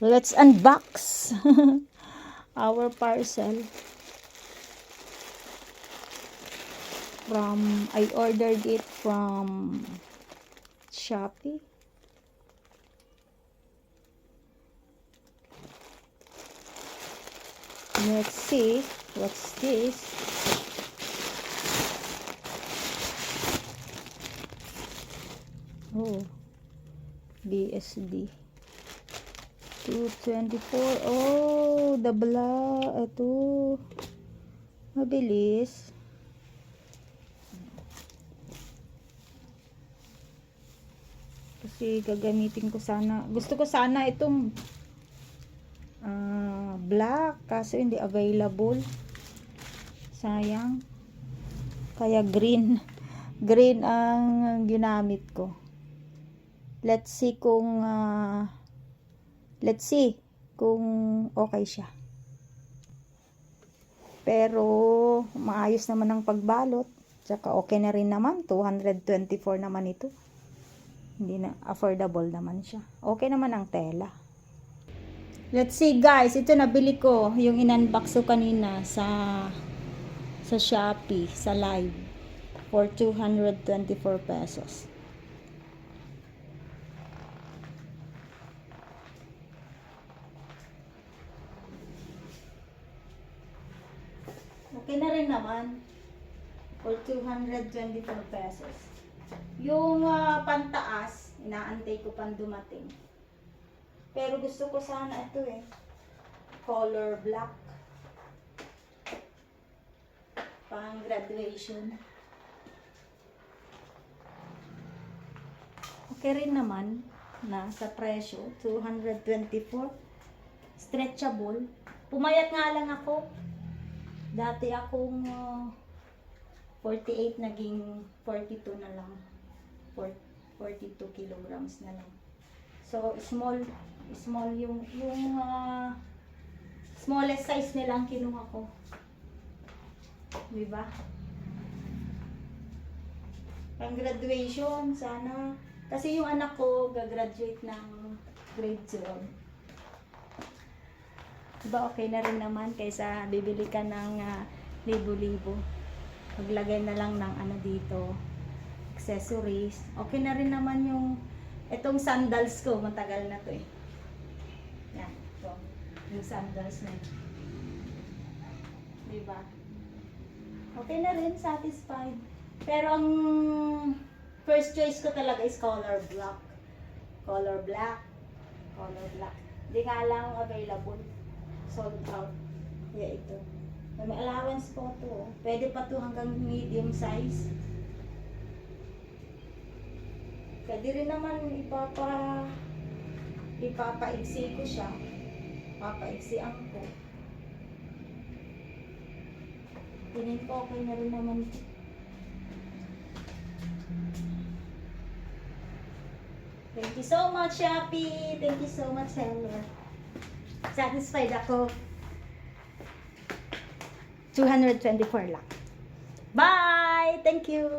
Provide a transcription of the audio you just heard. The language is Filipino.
Let's unbox our parcel from, I ordered it from Shopee. Let's see what's this. Oh, BSD 224. Oh, the bla. Ito. Mabilis. Kasi gagamitin ko sana. Gusto ko sana itong black. Kaso hindi available. Sayang. Kaya green. Green ang ginamit ko. Let's see kung okay siya. Pero maayos naman ang pagbalot. Tsaka okay na rin naman. 224 naman ito. Hindi na affordable naman siya. Okay naman ang tela. Let's see guys. Ito nabili ko. Yung in-unbox ko kanina sa Shopee. Sa live. For 224 pesos. Okay na rin naman. For 224 pesos. Yung pantaas, inaantay ko pang dumating. Pero gusto ko sana ito color black. Pang graduation. Okay rin naman na sa presyo. 224. Stretchable. Pumayat nga lang ako. Dati akong 48 naging 42 na lang. 42 kilograms na lang. So small yung smallest size nila ang kinuha ko. Diba? Pang graduation sana. Kasi yung anak ko gagraduate ng grade 0. Diba okay na rin naman kaysa bibili ka ng libo-libo. Maglagay na lang ng dito, accessories. Okay na rin naman yung itong sandals ko, matagal na to Yan, ito. Yung sandals na diba? Okay na rin, satisfied. Pero ang first choice ko talaga is color black. Color black. Hindi nga lang available. Sold out. Yeah, ito. May allowance po to. Pwede pa to hanggang medium size. Pwede rin naman ipapaigsi ko siya. Papaiksian ko. Tingin ko okay na rin naman. Thank you so much, Shopee. Thank you so much, seller. Satisfied ako. 224 lang. Bye! Thank you!